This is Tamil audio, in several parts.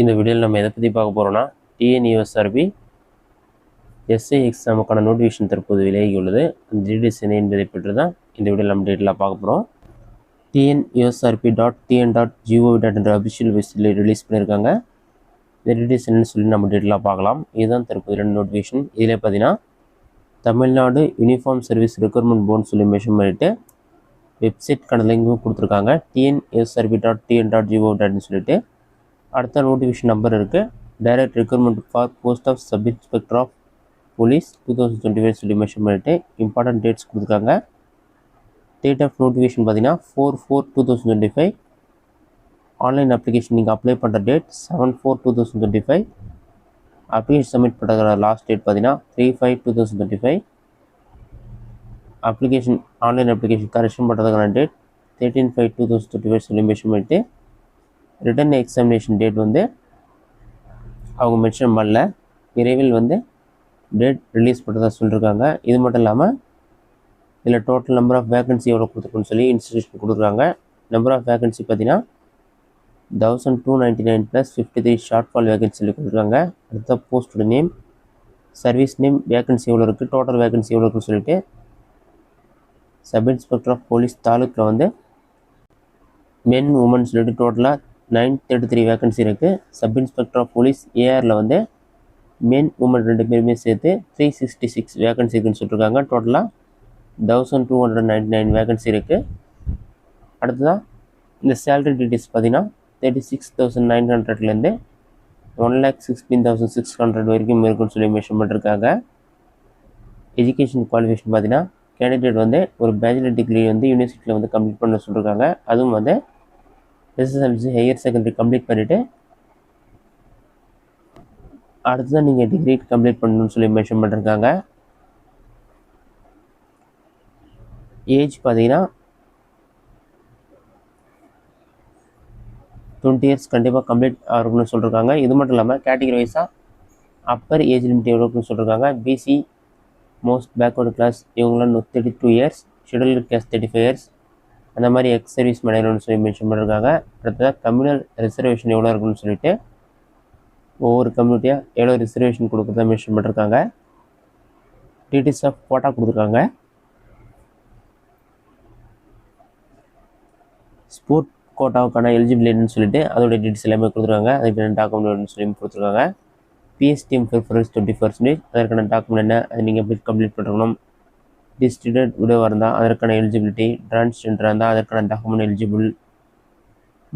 இந்த வீடியோவில் நம்ம எதை பற்றி பார்க்க போகிறோம்னா டிஎன்யூஎஸ்ஆர்பி எஸ்ஐ எக்ஸாமுக்கான நோட்டிஃபிகேஷன் தற்போது விலகியுள்ளது. அந்த டீடைல்ஸ் என்ன என்பதை பற்றி தான் இந்த வீடியோவில் நம்ம டீட்டெயிலாக பார்க்க போகிறோம். TNUSRP.tn.gov.in என்ற அபிஷியல் வெப்சைட்டில் ரிலீஸ் பண்ணியிருக்காங்க. இந்த டீடைல்ஸ் என்னன்னு சொல்லி நம்ம டீட்டெயிலாக பார்க்கலாம். இதுதான் தற்போது ரெண்டு நோட்டிஃபிகேஷன். இதில் பார்த்தீங்கன்னா தமிழ்நாடு யூனிஃபார்ம் சர்வீஸ் ரெக்ரூட்மெண்ட் போர்டுன்னு சொல்லி மென்ஷன் பண்ணிவிட்டு வெப்சைட்கான லிங்கும் கொடுத்துருக்காங்க. TNUSRP.tn.gov.in சொல்லிட்டு அடுத்த நோட்டிஃபிகேஷன் நம்பர் இருக்குது. Direct recruitment for post of sub inspector of police 2025 சொல்லி மென்ஷன் பண்ணிவிட்டு இம்பார்ட்டன்ட் டேட்ஸ் கொடுத்துருக்காங்க. டேட் ஆஃப் நோட்டிஃபிகேஷன் பார்த்தீங்கன்னா 4/4/2025. ஆன்லைன் அப்ளிகேஷன் நீங்கள் அப்ளை பண்ணுற டேட் 7/4/2025. அப்ளிகேஷன் சப்மிட் பண்ணுற லாஸ்ட் டேட் பார்த்தீங்கன்னா 3/5/2025. அப்ளிகேஷன் ஆன்லைன் அப்ளிகேஷன் கரெக்ஷன் பண்ணுறதுக்கான டேட் 13/5/2025 சொல்லி மென்ஷன் பண்ணிவிட்டு ரிட்டன் எக்ஸாமினேஷன் டேட் வந்து அவங்க மென்ஷன் பண்ணல. விரைவில் வந்து டேட் ரிலீஸ் பண்ணுறதா சொல்லியிருக்காங்க. இது மட்டும் இல்லாமல் இதில் டோட்டல் நம்பர் ஆஃப் வேகன்சி எவ்வளோ கொடுத்துருக்குன்னு சொல்லி இன்ஸ்டியூஷன் கொடுக்குறாங்க. நம்பர் ஆஃப் வேகன்சி பார்த்தீங்கன்னா 1299 + 53 ஷார்ட் ஃபால் வேகன்சி சொல்லி கொடுத்துருக்காங்க. அடுத்த போஸ்டோட நேம், சர்வீஸ் நேம், வேகன்சி எவ்வளோ இருக்குது, டோட்டல் வேகன்சி எவ்வளோ இருக்குன்னு சொல்லிட்டு சப் இன்ஸ்பெக்டர் ஆஃப் போலீஸ் தாலுக்கில் வந்து மென் உமன் சொல்லிட்டு டோட்டலாக 933 வேகன்சி இருக்குது. சப் இன்ஸ்பெக்டர் ஆஃப் போலீஸ் ஏஆரில் வந்து மென் உமன் 2 பேருமே சேர்த்து 366 வேகன்சி இருக்குன்னு சொல்லியிருக்காங்க. டோட்டலாக 1299 வேகன்சி இருக்குது. அடுத்ததான் இந்த சேலரி டீட்டெயில்ஸ் பார்த்தீங்கன்னா 36,900லேருந்து 1,16,600 வரைக்கும் இருக்குன்னு சொல்லி மென்ஷன் பண்ணியிருக்காங்க. எஜுகேஷன் குவாலிஃபிகேஷன் பார்த்தீங்கன்னா கேண்டிடேட் வந்து ஒரு பேச்சுலர் டிகிரி வந்து யூனிவர்சிட்டியில் வந்து கம்ப்ளீட் பண்ண சொல்லியிருக்காங்க. அதுவும் வந்து எஸ்எஸ்எல்சி ஹையர் செகண்டரி கம்ப்ளீட் பண்ணிவிட்டு அடுத்ததான் நீங்கள் டிகிரி கம்ப்ளீட் பண்ணணும்னு சொல்லி மென்ஷன் பண்ணியிருக்காங்க. ஏஜ் பார்த்தீங்கன்னா 20 இயர்ஸ் கண்டிப்பாக கம்ப்ளீட் ஆகணும்னு சொல்லியிருக்காங்க. இது மட்டும் இல்லாமல் கேட்டகரி வைஸாக அப்பர் ஏஜ் லிமிட் எவ்வளோக்குன்னு சொல்லியிருக்காங்க. பிசி மோஸ்ட் பேக்வர்டு கிளாஸ் இவங்களாம் 32 இயர்ஸ், ஷெடியூல்டு கேஸ்ட் 35 இயர்ஸ், அந்த மாதிரி எக்ஸ் சர்வீஸ் மேனேஜர்னு சொல்லி மென்ஷன் பண்ணியிருக்காங்க. அடுத்ததாக கம்யூனல் ரிசர்வேஷன் எவ்வளோ இருக்குன்னு சொல்லிட்டு ஒவ்வொரு கம்யூனிட்டியாக எவ்வளோ ரிசர்வேஷன் கொடுக்குறதா மென்ஷன் பண்ணியிருக்காங்க. டீட்டெயில்ஸ் ஆஃப் கோட்டா கொடுத்துருக்காங்க. ஸ்போர்ட் கோட்டாவுக்கான எலிஜிபிலிட்டின்னு சொல்லிட்டு அதோட டீட்டெயில்ஸ் எல்லாமே கொடுத்துருக்காங்க. அதுக்கான டாக்குமெண்ட் சொல்லி கொடுத்துருக்காங்க. பிஎஸ்டிஎம் ப்ரிஃபரன்ஸ் 20%, அதற்கான டாக்குமெண்ட் என்ன, அது நீங்கள் எப்படி கம்ப்ளீட் பண்ணணும். டிஸ்ட்ரிபியூட் விடவாக இருந்தால் அதற்கான எலிஜிபிலிட்டி, டிரான்ஸ்ஜெண்டராக இருந்தால் அதற்கான டாக்குமெண்ட் எலிஜிபிள்,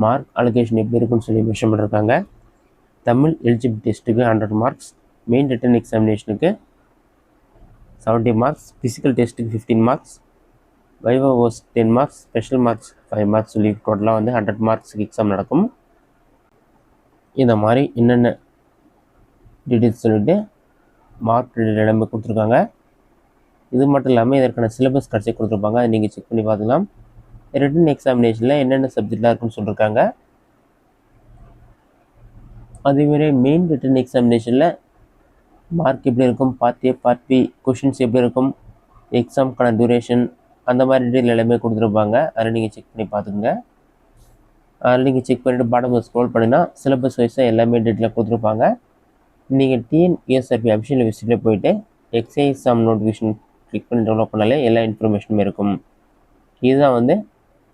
மார்க் அலோகேஷன் எப்படி இருக்குன்னு சொல்லி மென்ஷன் பண்ணியிருக்காங்க. தமிழ் எலிஜிபிள் டெஸ்ட்டுக்கு 100 மார்க்ஸ், மெயின் ரிட்டன் எக்ஸாமினேஷனுக்கு 70 மார்க்ஸ், ஃபிசிக்கல் டெஸ்ட்டுக்கு 15 marks, viva voce 10 marks, special marks 5 marks சொல்லி டோட்டலாக வந்து 100 மார்க்ஸுக்கு எக்ஸாம் நடக்கும். இந்த மாதிரி என்னென்ன டீட்டெயில்ஸ் சொல்லிட்டு மார்க் எல்லாமே கொடுத்துருக்காங்க. இது மட்டும் இல்லாமல் இதற்கான சிலபஸ் கடைசி கொடுத்துருப்பாங்க. அதை நீங்கள் செக் பண்ணி பார்த்துக்கலாம். ரிட்டன் எக்ஸாமினேஷனில் என்னென்ன சப்ஜெக்ட்லாம் இருக்குன்னு சொல்லியிருக்காங்க. அதேமாதிரி மெயின் ரிட்டன் எக்ஸாமினேஷனில் மார்க் எப்படி இருக்கும், part A part B questions எப்படி இருக்கும், எக்ஸாமுக்கான டியூரேஷன், அந்த மாதிரி டீட்டெயில் எல்லாமே கொடுத்துருப்பாங்க. அதில் நீங்கள் செக் பண்ணி பார்த்துக்குங்க. அதில் நீங்கள் செக் பண்ணிவிட்டு பாட்டமில் ஸ்க்ரோல் பண்ணிங்கன்னா சிலபஸ் வைஸாக எல்லாமே டீட்டெயிலாக கொடுத்துருப்பாங்க. நீங்கள் டிஎன்யூஎஸ்ஆர்பி அஃபிஷியல் வெப்சைட்டில் போயிட்டு எக்ஸை எக்ஸாம் நோட்டிஃபிகேஷன் கிளிக் பண்ணி டெவலப் பண்ணாலே எல்லா இன்ஃபர்மேஷனுமே இருக்கும். இதுதான் வந்து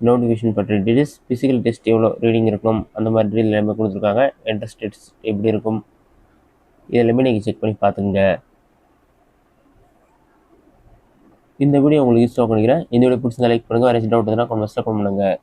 நோட்டிஃபிகேஷன் பற்றி டீட்டெயில்ஸ். ஃபிசிக்கல் டெஸ்ட் எவ்வளோ ரீடிங் இருக்கணும், அந்த மாதிரி டீட்டெயில் எல்லாமே கொடுத்துருக்காங்க. என்ட்ரன்ஸ் டெஸ்ட் எப்படி இருக்கும், இது எல்லாமே நீங்கள் செக் பண்ணி பார்த்துங்க. இந்த வீடியோ உங்களுக்கு யூஸ்ஃபுல்லாக பண்ணிக்கிறேன். இந்த வீடியோ பிடிச்சிருந்தா லைக் பண்ணுங்கள். வேறு டவுட் இருந்தால் கமெண்ட்ஸில் கமெண்ட் பண்ணுங்கள்.